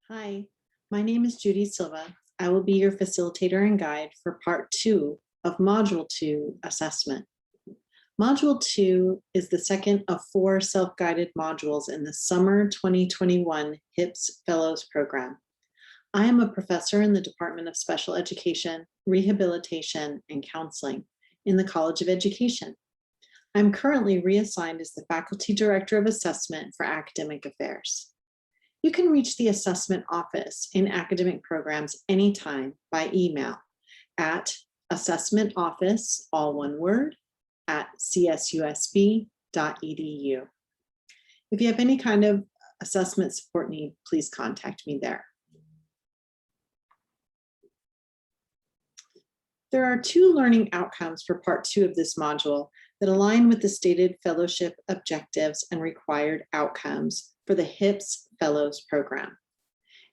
Hi, my name is Judy Sylva. I will be your facilitator and guide for part 2 of Module 2 assessment. Module 2 is the second of 4 self-guided modules in the Summer 2021 HIPS Fellows Program. I am a professor in the Department of Special Education, Rehabilitation, and Counseling in the College of Education. I'm currently reassigned as the Faculty Director of Assessment for Academic Affairs. You can reach the assessment office in academic programs anytime by email at assessmentoffice, all one word, at csusb.edu. If you have any kind of assessment support need, please contact me there. There are 2 learning outcomes for part 2 of this module that align with the stated fellowship objectives and required outcomes for the HIPS Fellows Program.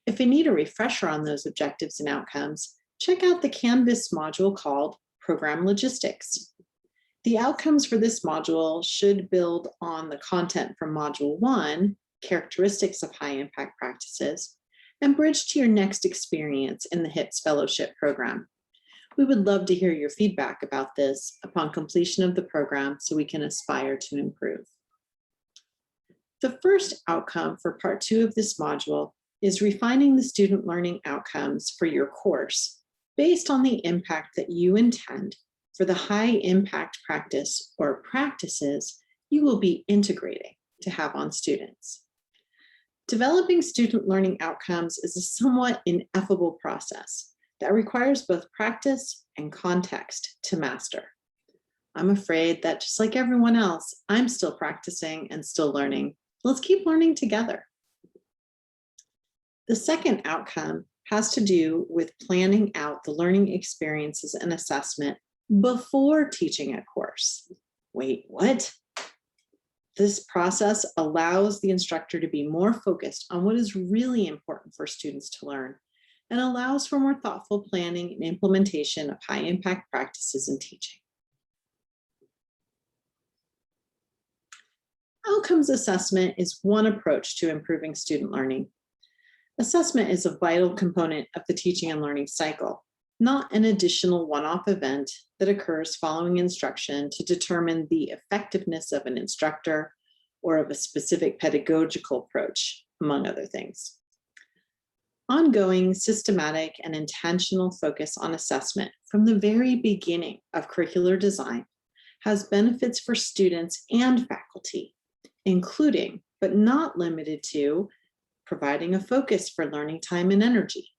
If you need a refresher on those objectives and outcomes, check out the Canvas module called Program Logistics. The outcomes for this module should build on the content from Module 1, Characteristics of High Impact Practices, and bridge to your next experience in the HIPS Fellowship Program. We would love to hear your feedback about this upon completion of the program so we can aspire to improve. The first outcome for part 2 of this module is refining the student learning outcomes for your course based on the impact that you intend for the high impact practice or practices you will be integrating to have on students. Developing student learning outcomes is a somewhat ineffable process that requires both practice and context to master. I'm afraid that just like everyone else, I'm still practicing and still learning. Let's keep learning together. The second outcome has to do with planning out the learning experiences and assessment before teaching a course. Wait, what? This process allows the instructor to be more focused on what is really important for students to learn and allows for more thoughtful planning and implementation of high impact practices in teaching. Outcomes assessment is one approach to improving student learning. Assessment is a vital component of the teaching and learning cycle, not an additional one-off event that occurs following instruction to determine the effectiveness of an instructor or of a specific pedagogical approach, among other things. Ongoing, systematic, and intentional focus on assessment from the very beginning of curricular design has benefits for students and faculty, including, but not limited to, providing a focus for learning time and energy,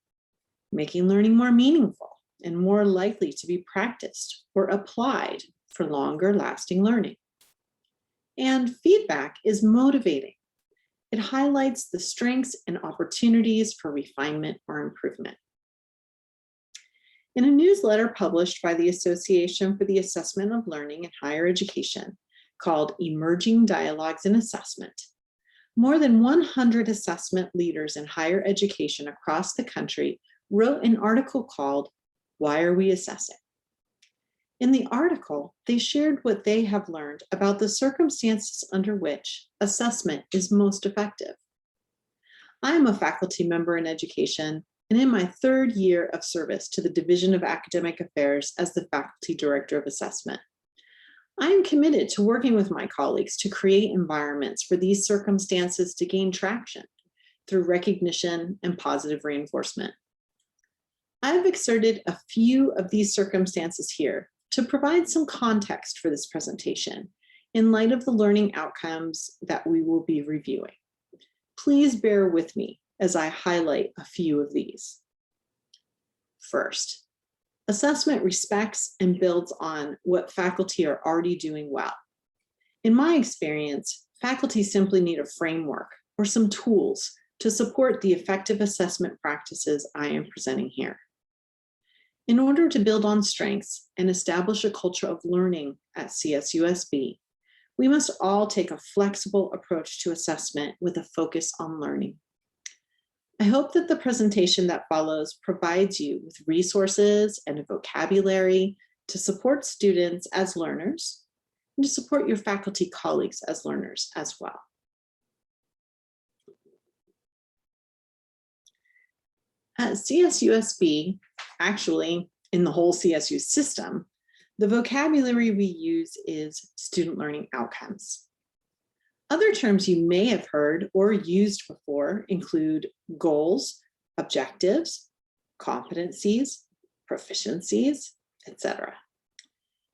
making learning more meaningful and more likely to be practiced or applied for longer lasting learning. And feedback is motivating. It highlights the strengths and opportunities for refinement or improvement. In a newsletter published by the Association for the Assessment of Learning in Higher Education called Emerging Dialogues in Assessment, more than 100 assessment leaders in higher education across the country wrote an article called "Why Are We Assessing?" In the article, they shared what they have learned about the circumstances under which assessment is most effective. I am a faculty member in education and in my 3rd year of service to the Division of Academic Affairs as the Faculty Director of Assessment. I am committed to working with my colleagues to create environments for these circumstances to gain traction through recognition and positive reinforcement. I've exerted a few of these circumstances here to provide some context for this presentation in light of the learning outcomes that we will be reviewing. Please bear with me as I highlight a few of these. First, assessment respects and builds on what faculty are already doing well. In my experience, faculty simply need a framework or some tools to support the effective assessment practices I am presenting here. In order to build on strengths and establish a culture of learning at CSUSB, we must all take a flexible approach to assessment with a focus on learning. I hope that the presentation that follows provides you with resources and a vocabulary to support students as learners and to support your faculty colleagues as learners as well. At CSUSB, actually in the whole CSU system, the vocabulary we use is student learning outcomes. Other terms you may have heard or used before include goals, objectives, competencies, proficiencies, etc.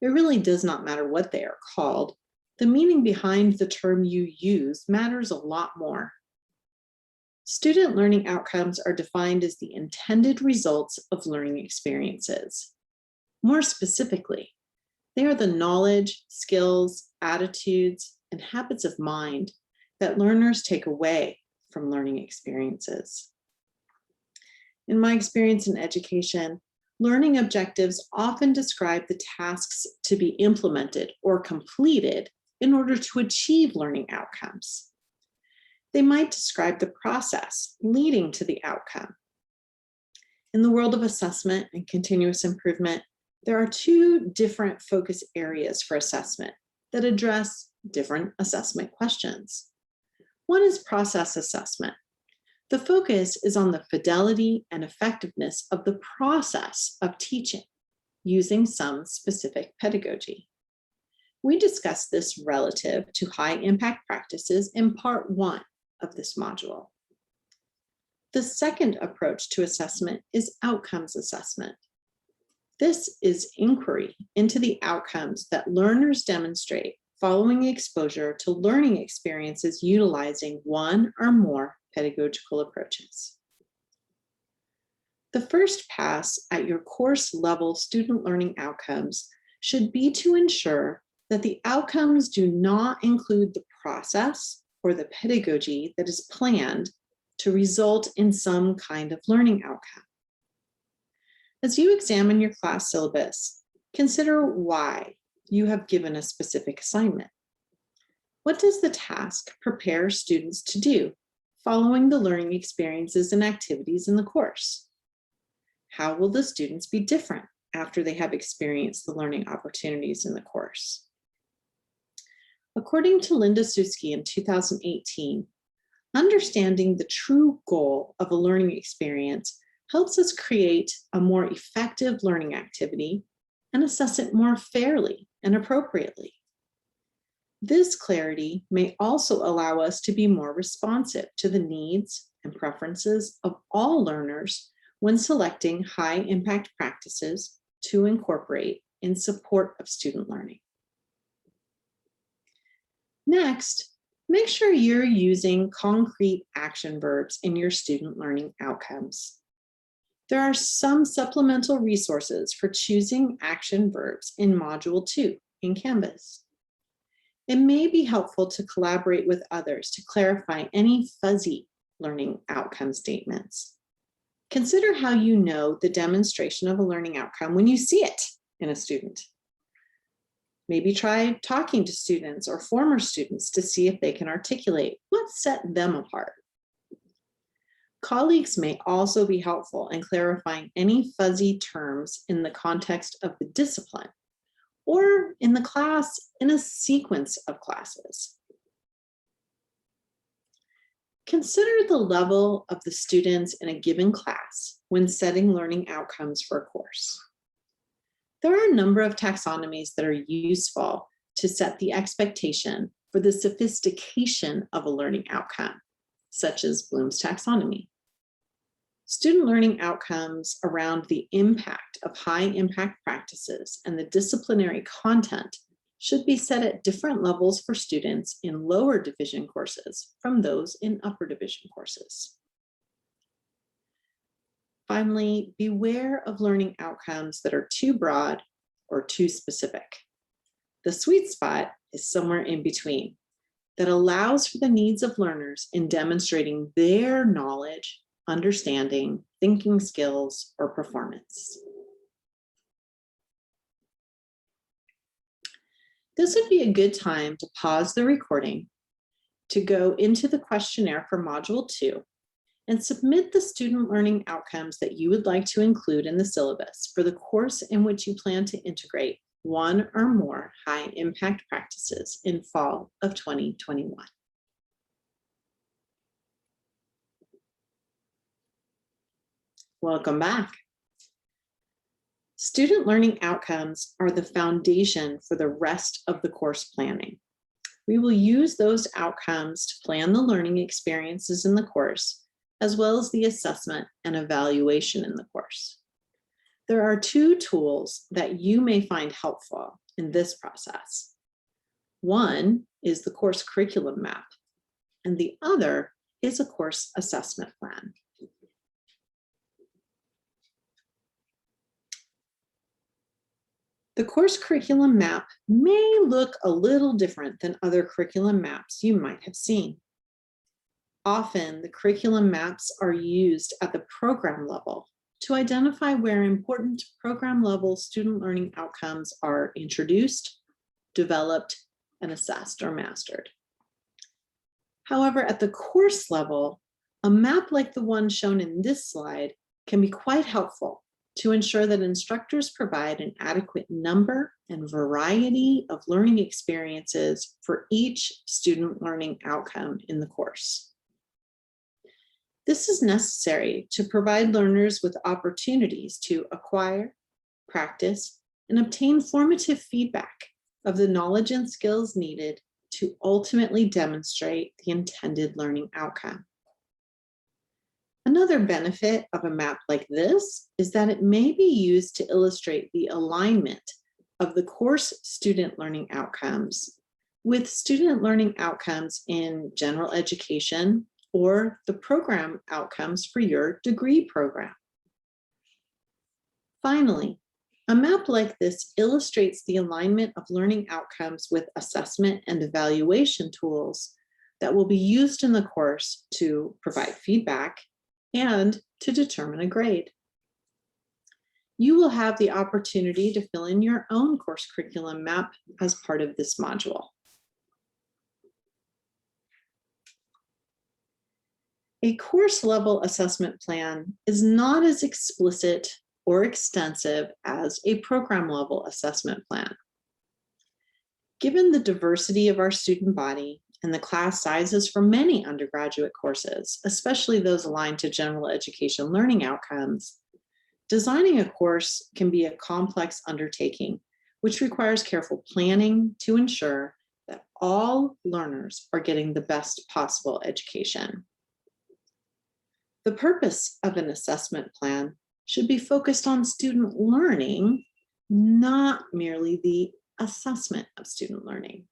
It really does not matter what they are called. The meaning behind the term you use matters a lot more. Student learning outcomes are defined as the intended results of learning experiences. More specifically, they are the knowledge, skills, attitudes, and habits of mind that learners take away from learning experiences. In my experience in education, learning objectives often describe the tasks to be implemented or completed in order to achieve learning outcomes. They might describe the process leading to the outcome. In the world of assessment and continuous improvement, there are two different focus areas for assessment that address different assessment questions. One is process assessment. The focus is on the fidelity and effectiveness of the process of teaching using some specific pedagogy. We discussed this relative to high impact practices in part 1 of this module. The second approach to assessment is outcomes assessment. This is inquiry into the outcomes that learners demonstrate following exposure to learning experiences utilizing one or more pedagogical approaches. The first pass at your course level student learning outcomes should be to ensure that the outcomes do not include the process or the pedagogy that is planned to result in some kind of learning outcome. As you examine your class syllabus, consider why you have given a specific assignment. What does the task prepare students to do following the learning experiences and activities in the course? How will the students be different after they have experienced the learning opportunities in the course? According to Linda Suski in 2018, understanding the true goal of a learning experience helps us create a more effective learning activity and assess it more fairly and appropriately. This clarity may also allow us to be more responsive to the needs and preferences of all learners when selecting high impact practices to incorporate in support of student learning. Next, make sure you're using concrete action verbs in your student learning outcomes. There are some supplemental resources for choosing action verbs in Module 2 in Canvas. It may be helpful to collaborate with others to clarify any fuzzy learning outcome statements. Consider how you know the demonstration of a learning outcome when you see it in a student. Maybe try talking to students or former students to see if they can articulate what set them apart. Colleagues may also be helpful in clarifying any fuzzy terms in the context of the discipline or in the class in a sequence of classes. Consider the level of the students in a given class when setting learning outcomes for a course. There are a number of taxonomies that are useful to set the expectation for the sophistication of a learning outcome, such as Bloom's taxonomy. Student learning outcomes around the impact of high impact practices and the disciplinary content should be set at different levels for students in lower division courses from those in upper division courses. Finally, beware of learning outcomes that are too broad or too specific. The sweet spot is somewhere in between that allows for the needs of learners in demonstrating their knowledge, understanding, thinking skills, or performance. This would be a good time to pause the recording, to go into the questionnaire for Module 2, and submit the student learning outcomes that you would like to include in the syllabus for the course in which you plan to integrate one or more high impact practices in fall of 2021. Welcome back. Student learning outcomes are the foundation for the rest of the course planning. We will use those outcomes to plan the learning experiences in the course, as well as the assessment and evaluation in the course. There are two tools that you may find helpful in this process. One is the course curriculum map, and the other is a course assessment plan. The course curriculum map may look a little different than other curriculum maps you might have seen. Often, the curriculum maps are used at the program level to identify where important program level student learning outcomes are introduced, developed, and assessed or mastered. However, at the course level, a map like the one shown in this slide can be quite helpful to ensure that instructors provide an adequate number and variety of learning experiences for each student learning outcome in the course. This is necessary to provide learners with opportunities to acquire, practice, and obtain formative feedback of the knowledge and skills needed to ultimately demonstrate the intended learning outcome. Another benefit of a map like this is that it may be used to illustrate the alignment of the course student learning outcomes with student learning outcomes in general education or the program outcomes for your degree program. Finally, a map like this illustrates the alignment of learning outcomes with assessment and evaluation tools that will be used in the course to provide feedback and to determine a grade. You will have the opportunity to fill in your own course curriculum map as part of this module. A course level assessment plan is not as explicit or extensive as a program level assessment plan. Given the diversity of our student body and the class sizes for many undergraduate courses, especially those aligned to general education learning outcomes, designing a course can be a complex undertaking, which requires careful planning to ensure that all learners are getting the best possible education. The purpose of an assessment plan should be focused on student learning, not merely the assessment of student learning.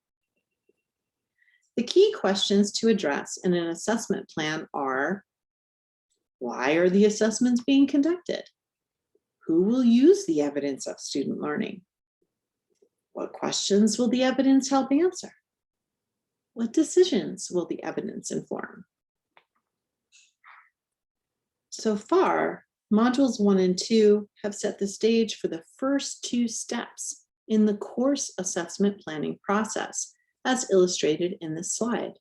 The key questions to address in an assessment plan are: why are the assessments being conducted? Who will use the evidence of student learning? What questions will the evidence help answer? What decisions will the evidence inform? So far, modules 1 and 2 have set the stage for the first two steps in the course assessment planning process, as illustrated in this slide.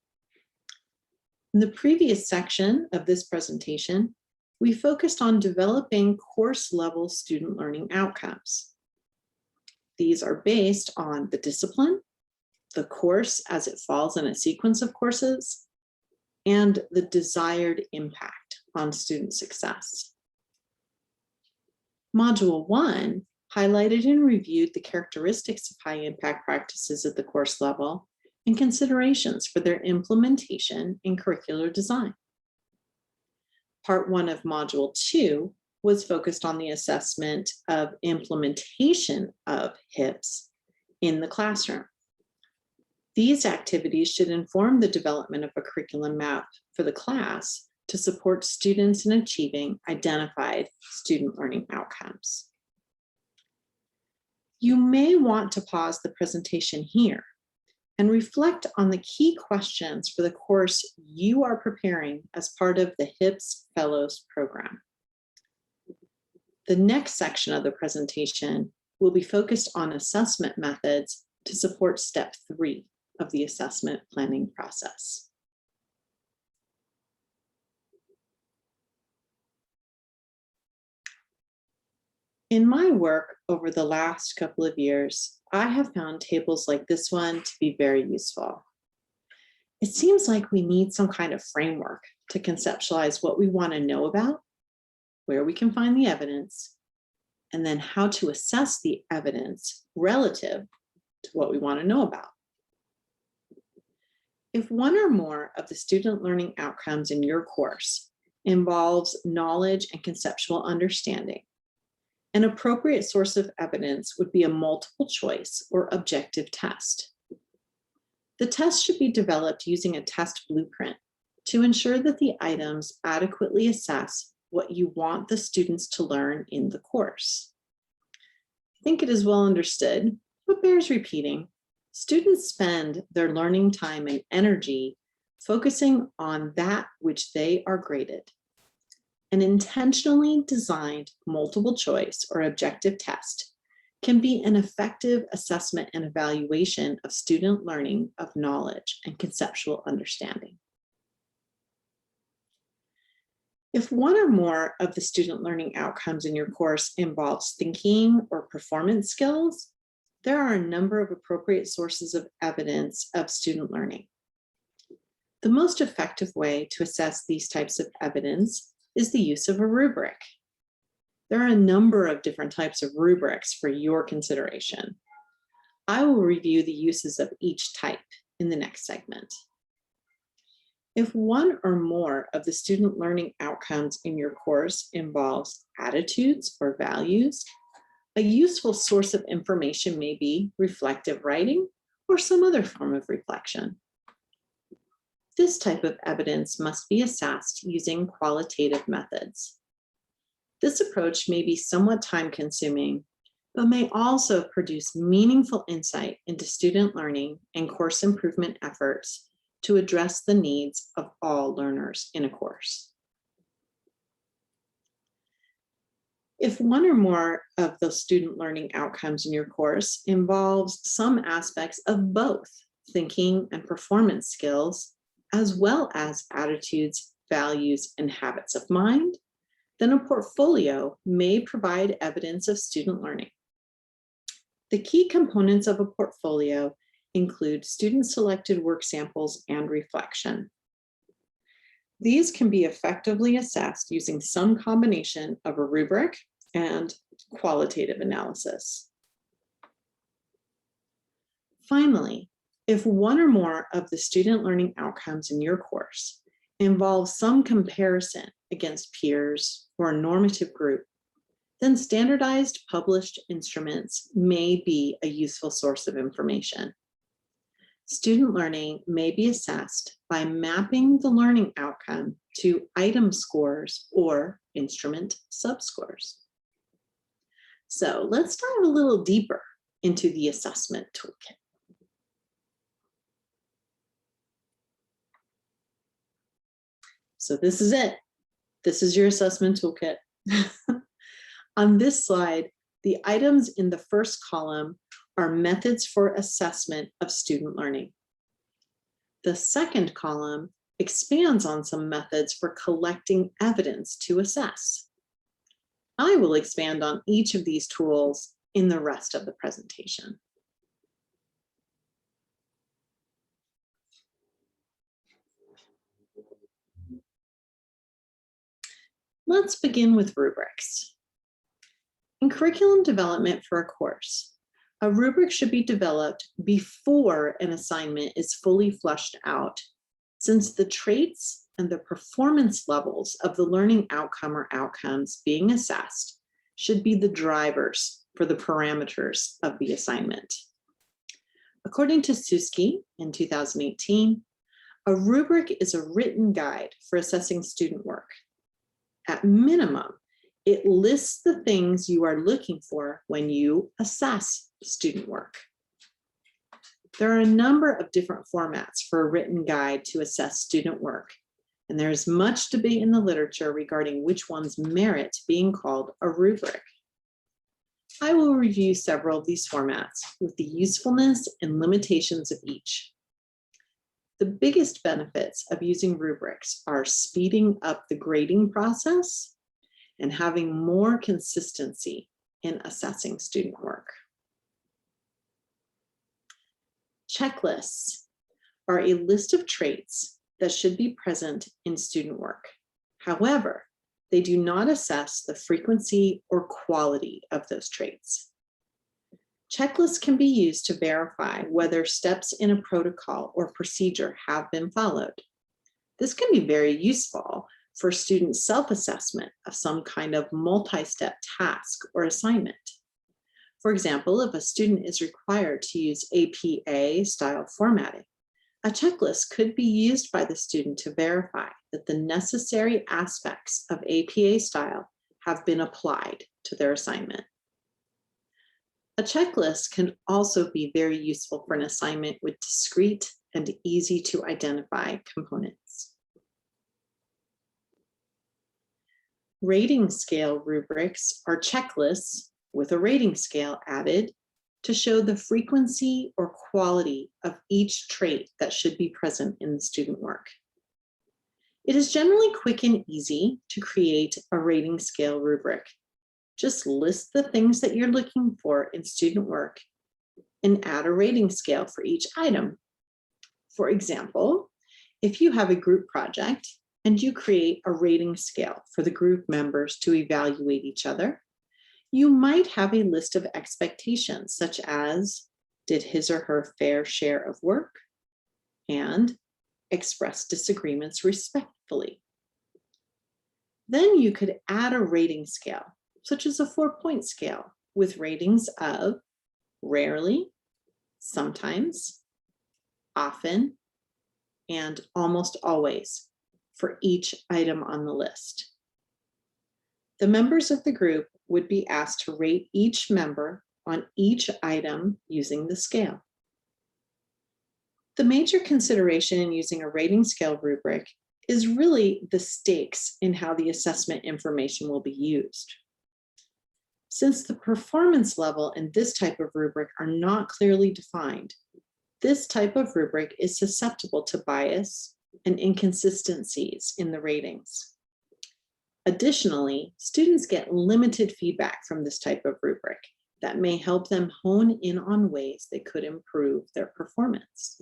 In the previous section of this presentation, we focused on developing course level student learning outcomes. These are based on the discipline, the course as it falls in a sequence of courses, and the desired impact on student success. Module 1 highlighted and reviewed the characteristics of high impact practices at the course level and considerations for their implementation in curricular design. Part 1 of Module 2 was focused on the assessment of implementation of HIPs in the classroom. These activities should inform the development of a curriculum map for the class to support students in achieving identified student learning outcomes. You may want to pause the presentation here and reflect on the key questions for the course you are preparing as part of the HIPs Fellows Program. The next section of the presentation will be focused on assessment methods to support step 3 of the assessment planning process. In my work over the last couple of years, I have found tables like this one to be very useful. It seems like we need some kind of framework to conceptualize what we want to know about where we can find the evidence, and then how to assess the evidence relative to what we want to know about. If one or more of the student learning outcomes in your course involves knowledge and conceptual understanding, an appropriate source of evidence would be a multiple choice or objective test. The test should be developed using a test blueprint to ensure that the items adequately assess what you want the students to learn in the course. I think it is well understood, but bears repeating. Students spend their learning time and energy focusing on that which they are graded. An intentionally designed multiple choice or objective test can be an effective assessment and evaluation of student learning of knowledge and conceptual understanding. If one or more of the student learning outcomes in your course involves thinking or performance skills, there are a number of appropriate sources of evidence of student learning. The most effective way to assess these types of evidence is the use of a rubric. There are a number of different types of rubrics for your consideration. I will review the uses of each type in the next segment. If one or more of the student learning outcomes in your course involves attitudes or values, a useful source of information may be reflective writing or some other form of reflection. This type of evidence must be assessed using qualitative methods. This approach may be somewhat time-consuming, but may also produce meaningful insight into student learning and course improvement efforts to address the needs of all learners in a course. If one or more of the student learning outcomes in your course involves some aspects of both thinking and performance skills, as well as attitudes, values, and habits of mind, then a portfolio may provide evidence of student learning. The key components of a portfolio include student-selected work samples and reflection. These can be effectively assessed using some combination of a rubric and qualitative analysis. Finally, if one or more of the student learning outcomes in your course involves some comparison against peers or a normative group, then standardized published instruments may be a useful source of information. Student learning may be assessed by mapping the learning outcome to item scores or instrument subscores. So let's dive a little deeper into the assessment toolkit. So this is it. This is your assessment toolkit. On this slide, the items in the first column are methods for assessment of student learning. The second column expands on some methods for collecting evidence to assess. I will expand on each of these tools in the rest of the presentation. Let's begin with rubrics. In curriculum development for a course, a rubric should be developed before an assignment is fully fleshed out, since the traits and the performance levels of the learning outcome or outcomes being assessed should be the drivers for the parameters of the assignment. According to Suski in 2018, a rubric is a written guide for assessing student work. At minimum, it lists the things you are looking for when you assess student work. There are a number of different formats for a written guide to assess student work, and there is much debate in the literature regarding which ones merit being called a rubric. I will review several of these formats with the usefulness and limitations of each. The biggest benefits of using rubrics are speeding up the grading process and having more consistency in assessing student work. Checklists are a list of traits that should be present in student work. However, They do not assess the frequency or quality of those traits. Checklists can be used to verify whether steps in a protocol or procedure have been followed. This can be very useful for student self-assessment of some kind of multi-step task or assignment. For example, if a student is required to use APA style formatting, a checklist could be used by the student to verify that the necessary aspects of APA style have been applied to their assignment. A checklist can also be very useful for an assignment with discrete and easy to identify components. Rating scale rubrics are checklists with a rating scale added to show the frequency or quality of each trait that should be present in the student work. It is generally quick and easy to create a rating scale rubric. Just list the things that you're looking for in student work and add a rating scale for each item. For example, if you have a group project and you create a rating scale for the group members to evaluate each other, you might have a list of expectations such as, did his or her fair share of work, and express disagreements respectfully. Then you could add a rating scale, such as a 4-point scale with ratings of rarely, sometimes, often, and almost always for each item on the list. The members of the group would be asked to rate each member on each item using the scale. The major consideration in using a rating scale rubric is really the stakes in how the assessment information will be used. Since the performance level in this type of rubric are not clearly defined, this type of rubric is susceptible to bias and inconsistencies in the ratings. Additionally, students get limited feedback from this type of rubric that may help them hone in on ways they could improve their performance.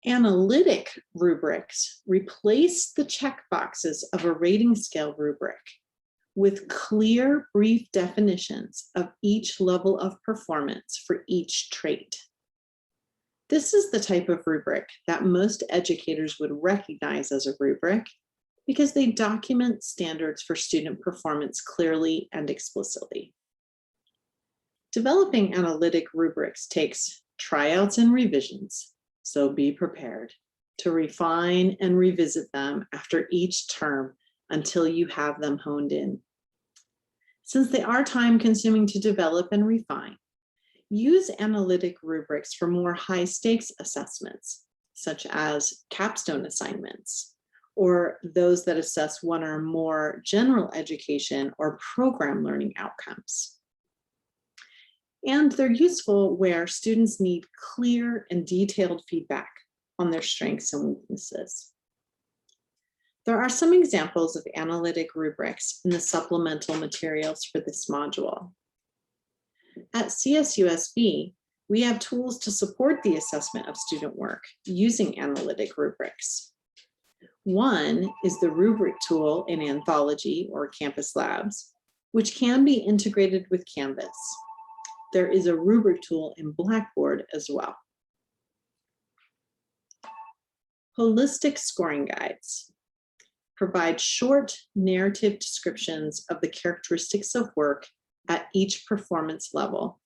Analytic rubrics replace the checkboxes of a rating scale rubric with clear, brief definitions of each level of performance for each trait. This is the type of rubric that most educators would recognize as a rubric because they document standards for student performance clearly and explicitly. Developing analytic rubrics takes tryouts and revisions, so be prepared to refine and revisit them after each term until you have them honed in. Since they are time-consuming to develop and refine, use analytic rubrics for more high-stakes assessments, such as capstone assignments, or those that assess one or more general education or program learning outcomes. And they're useful where students need clear and detailed feedback on their strengths and weaknesses. There are some examples of analytic rubrics in the supplemental materials for this module. At CSUSB, we have tools to support the assessment of student work using analytic rubrics. One is the rubric tool in Anthology or Campus Labs, which can be integrated with Canvas. There is a rubric tool in Blackboard as well. Holistic scoring guides provide short narrative descriptions of the characteristics of work at each performance level,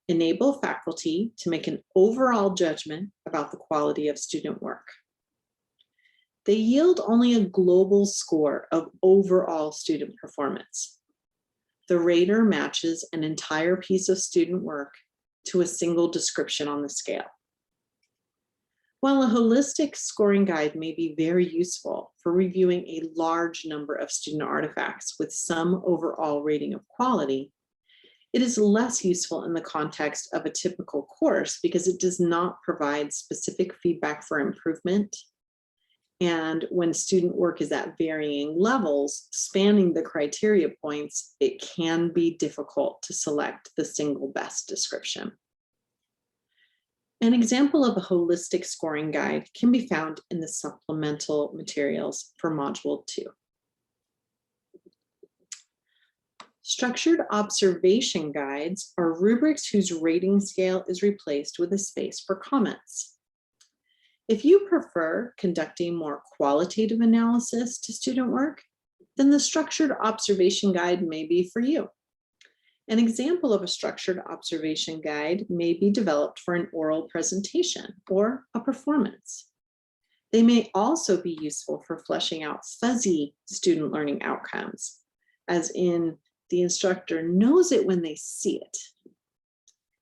enable faculty to make an overall judgment about the quality of student work. They yield only a global score of overall student performance. The rater matches an entire piece of student work to a single description on the scale. While a holistic scoring guide may be very useful for reviewing a large number of student artifacts with some overall rating of quality, it is less useful in the context of a typical course because it does not provide specific feedback for improvement. And when student work is at varying levels, spanning the criteria points, it can be difficult to select the single best description. An example of a holistic scoring guide can be found in the supplemental materials for Module 2. Structured observation guides are rubrics whose rating scale is replaced with a space for comments. If you prefer conducting more qualitative analysis to student work, then the structured observation guide may be for you. An example of a structured observation guide may be developed for an oral presentation or a performance. They may also be useful for fleshing out fuzzy student learning outcomes, as in the instructor knows it when they see it,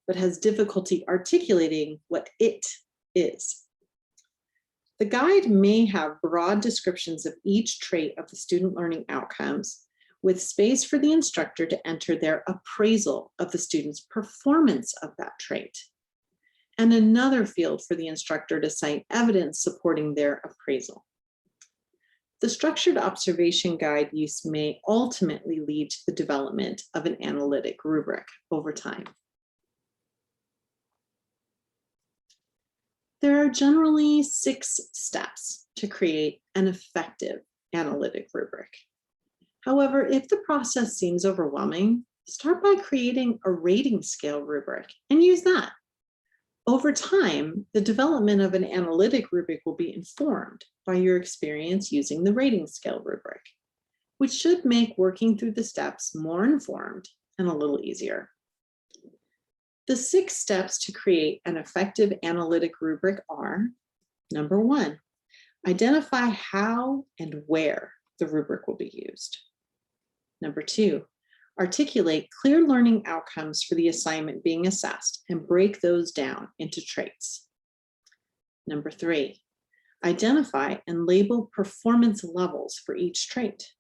but has difficulty articulating what it is. The guide may have broad descriptions of each trait of the student learning outcomes, with space for the instructor to enter their appraisal of the student's performance of that trait, and another field for the instructor to cite evidence supporting their appraisal. The structured observation guide use may ultimately lead to the development of an analytic rubric over time. There are generally 6 steps to create an effective analytic rubric. However, if the process seems overwhelming, start by creating a rating scale rubric and use that. Over time, the development of an analytic rubric will be informed by your experience using the rating scale rubric, which should make working through the steps more informed and a little easier. The 6 steps to create an effective analytic rubric are: number 1, identify how and where the rubric will be used. Number 2, articulate clear learning outcomes for the assignment being assessed and break those down into traits. Number 3, identify and label performance levels for each trait.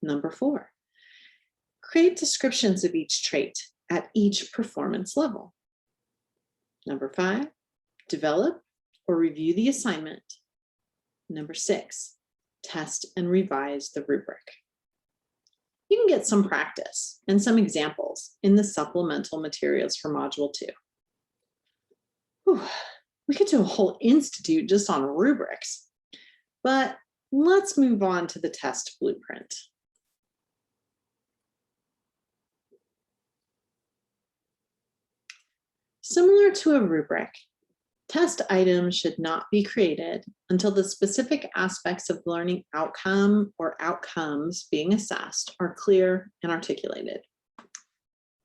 Number 4, create descriptions of each trait at each performance level. Number 5, develop or review the assignment. Number 6, test and revise the rubric. You can get some practice and some examples in the supplemental materials for Module 2. Whew, we could do a whole institute just on rubrics, but let's move on to the test blueprint. Similar to a rubric, test items should not be created until the specific aspects of learning outcome or outcomes being assessed are clear and articulated.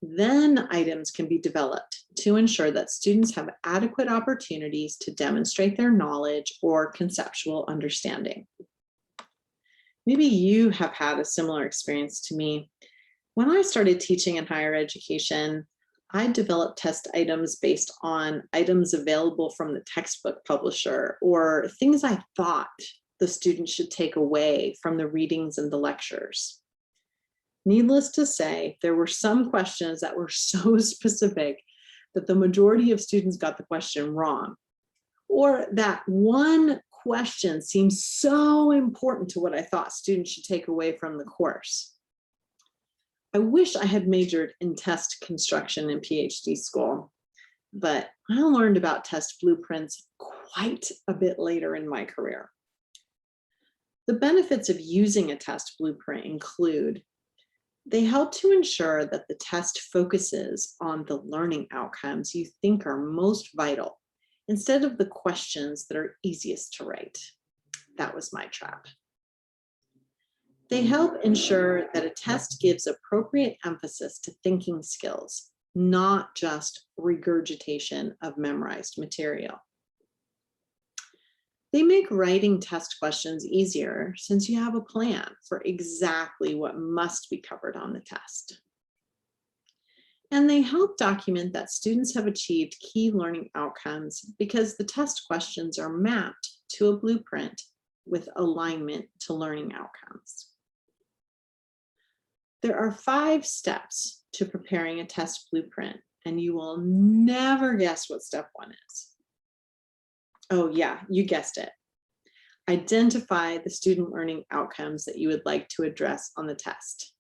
Then items can be developed to ensure that students have adequate opportunities to demonstrate their knowledge or conceptual understanding. Maybe you have had a similar experience to me. When I started teaching in higher education, I developed test items based on items available from the textbook publisher or things I thought the students should take away from the readings and the lectures. Needless to say, there were some questions that were so specific that the majority of students got the question wrong, or that one question seemed so important to what I thought students should take away from the course. I wish I had majored in test construction in PhD school, but I learned about test blueprints quite a bit later in my career. The benefits of using a test blueprint include: they help to ensure that the test focuses on the learning outcomes you think are most vital, instead of the questions that are easiest to write. That was my trap. They help ensure that a test gives appropriate emphasis to thinking skills, not just regurgitation of memorized material. They make writing test questions easier since you have a plan for exactly what must be covered on the test. And they help document that students have achieved key learning outcomes because the test questions are mapped to a blueprint with alignment to learning outcomes. There are 5 steps to preparing a test blueprint, and you will never guess what step 1 is. Oh yeah, you guessed it. Identify the student learning outcomes that you would like to address on the test.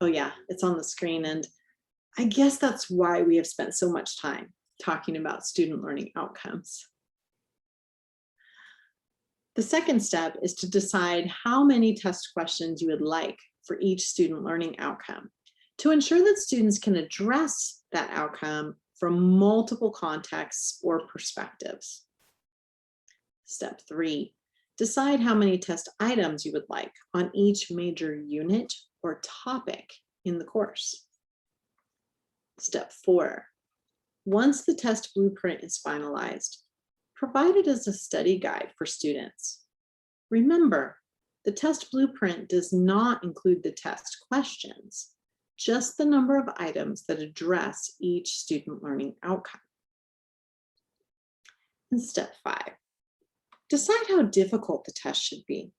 Oh yeah, it's on the screen, and I guess that's why we have spent so much time talking about student learning outcomes. The second step is to decide how many test questions you would like for each student learning outcome to ensure that students can address that outcome from multiple contexts or perspectives. Step 3, decide how many test items you would like on each major unit or topic in the course. Step 4, once the test blueprint is finalized, provide it as a study guide for students. Remember, the test blueprint does not include the test questions, just the number of items that address each student learning outcome. And step 5, decide how difficult the test should be.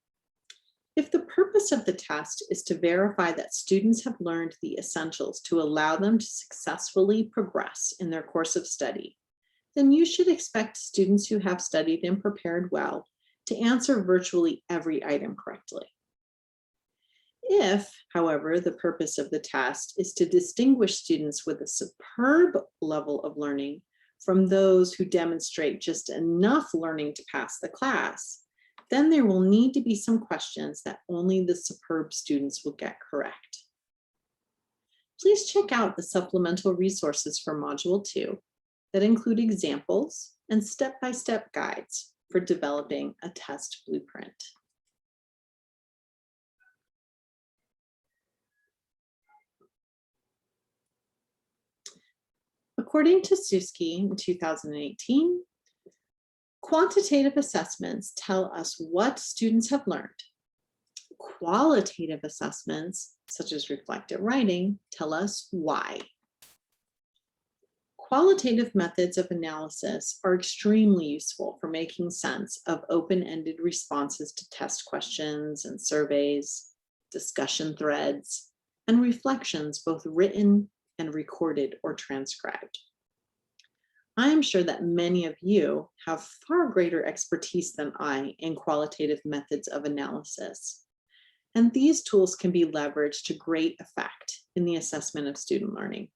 If the purpose of the test is to verify that students have learned the essentials to allow them to successfully progress in their course of study, then you should expect students who have studied and prepared well to answer virtually every item correctly. If, however, the purpose of the test is to distinguish students with a superb level of learning from those who demonstrate just enough learning to pass the class, then there will need to be some questions that only the superb students will get correct. Please check out the supplemental resources for Module 2 that include examples and step-by-step guides for developing a test blueprint. According to Suski in 2018, quantitative assessments tell us what students have learned. Qualitative assessments, such as reflective writing, tell us why. Qualitative methods of analysis are extremely useful for making sense of open-ended responses to test questions and surveys, discussion threads, and reflections, both written and recorded or transcribed. I am sure that many of you have far greater expertise than I in qualitative methods of analysis, and these tools can be leveraged to great effect in the assessment of student learning.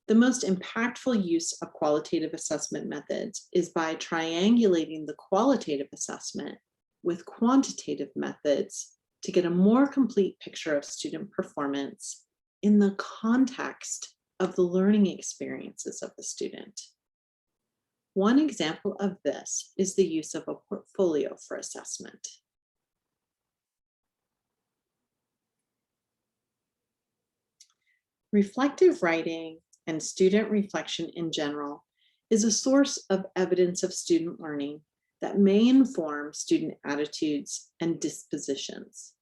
The most impactful use of qualitative assessment methods is by triangulating the qualitative assessment with quantitative methods to get a more complete picture of student performance in the context of the learning experiences of the student. One example of this is the use of a portfolio for assessment. Reflective writing and student reflection in general is a source of evidence of student learning that may inform student attitudes and dispositions.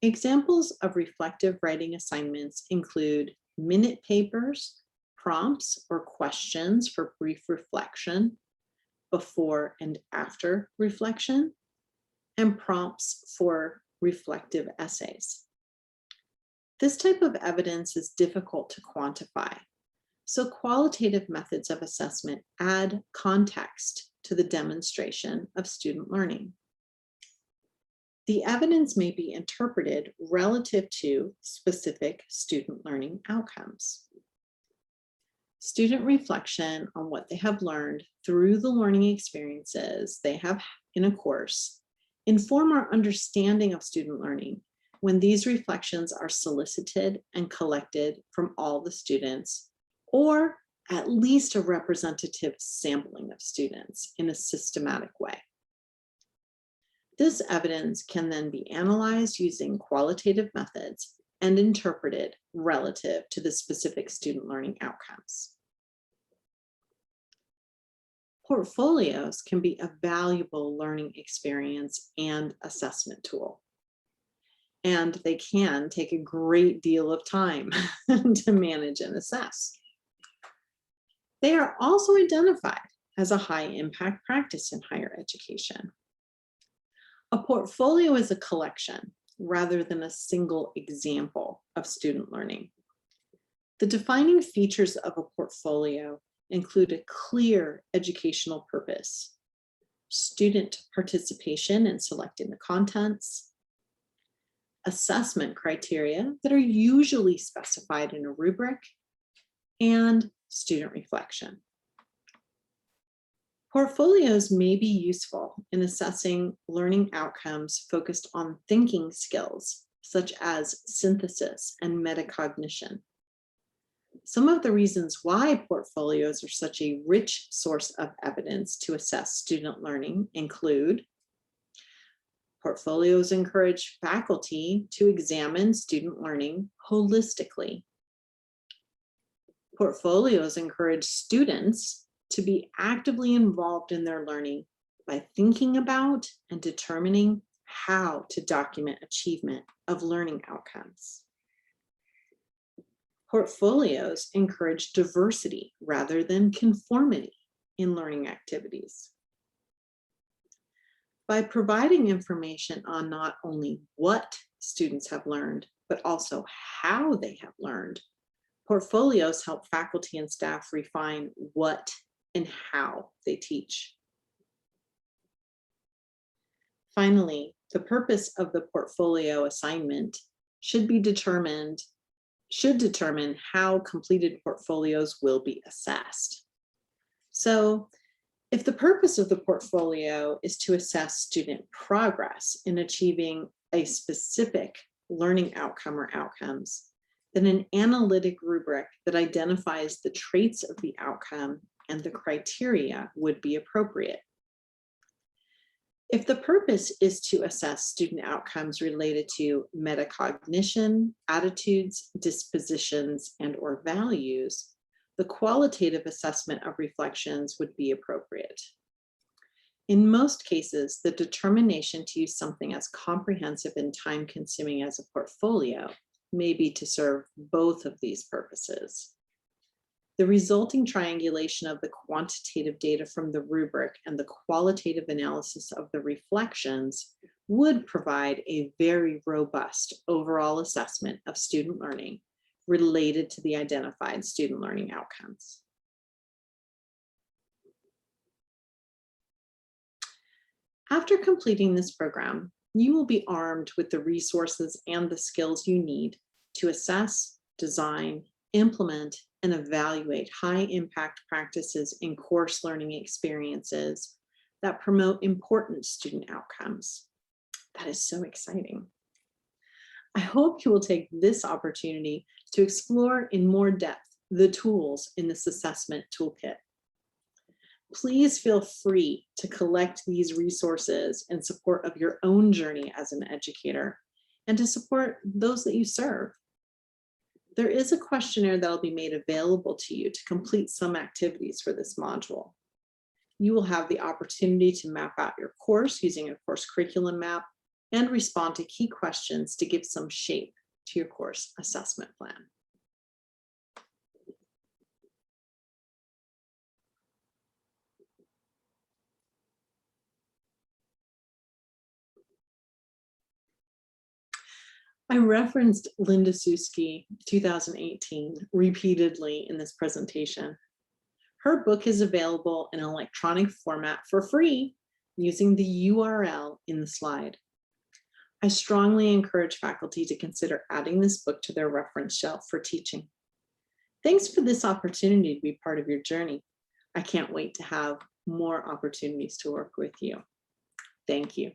Examples of reflective writing assignments include minute papers, prompts or questions for brief reflection, before and after reflection, and prompts for reflective essays. This type of evidence is difficult to quantify, so qualitative methods of assessment add context to the demonstration of student learning. The evidence may be interpreted relative to specific student learning outcomes. Student reflection on what they have learned through the learning experiences they have in a course inform our understanding of student learning when these reflections are solicited and collected from all the students, or at least a representative sampling of students in a systematic way. This evidence can then be analyzed using qualitative methods and interpreted relative to the specific student learning outcomes. Portfolios can be a valuable learning experience and assessment tool, and they can take a great deal of time to manage and assess. They are also identified as a high-impact practice in higher education. A portfolio is a collection rather than a single example of student learning. The defining features of a portfolio include a clear educational purpose, student participation in selecting the contents, assessment criteria that are usually specified in a rubric, and student reflection. Portfolios may be useful in assessing learning outcomes focused on thinking skills, such as synthesis and metacognition. Some of the reasons why portfolios are such a rich source of evidence to assess student learning include: portfolios encourage faculty to examine student learning holistically. Portfolios encourage students to be actively involved in their learning by thinking about and determining how to document achievement of learning outcomes. Portfolios encourage diversity rather than conformity in learning activities. By providing information on not only what students have learned, but also how they have learned, portfolios help faculty and staff refine what and how they teach. Finally, the purpose of the portfolio assignment should determine how completed portfolios will be assessed. So, if the purpose of the portfolio is to assess student progress in achieving a specific learning outcome or outcomes, then an analytic rubric that identifies the traits of the outcome and the criteria would be appropriate. If the purpose is to assess student outcomes related to metacognition, attitudes, dispositions, and/or values, the qualitative assessment of reflections would be appropriate. In most cases, the determination to use something as comprehensive and time-consuming as a portfolio may be to serve both of these purposes. The resulting triangulation of the quantitative data from the rubric and the qualitative analysis of the reflections would provide a very robust overall assessment of student learning related to the identified student learning outcomes. After completing this program, you will be armed with the resources and the skills you need to assess, design, implement, and evaluate high-impact practices in course learning experiences that promote important student outcomes. That is so exciting. I hope you will take this opportunity to explore in more depth the tools in this assessment toolkit. Please feel free to collect these resources in support of your own journey as an educator and to support those that you serve. There is a questionnaire that will be made available to you to complete some activities for this module. You will have the opportunity to map out your course using a course curriculum map and respond to key questions to give some shape to your course assessment plan. I referenced Linda Suski 2018 repeatedly in this presentation. Her book is available in an electronic format for free using the URL in the slide. I strongly encourage faculty to consider adding this book to their reference shelf for teaching. Thanks for this opportunity to be part of your journey. I can't wait to have more opportunities to work with you. Thank you.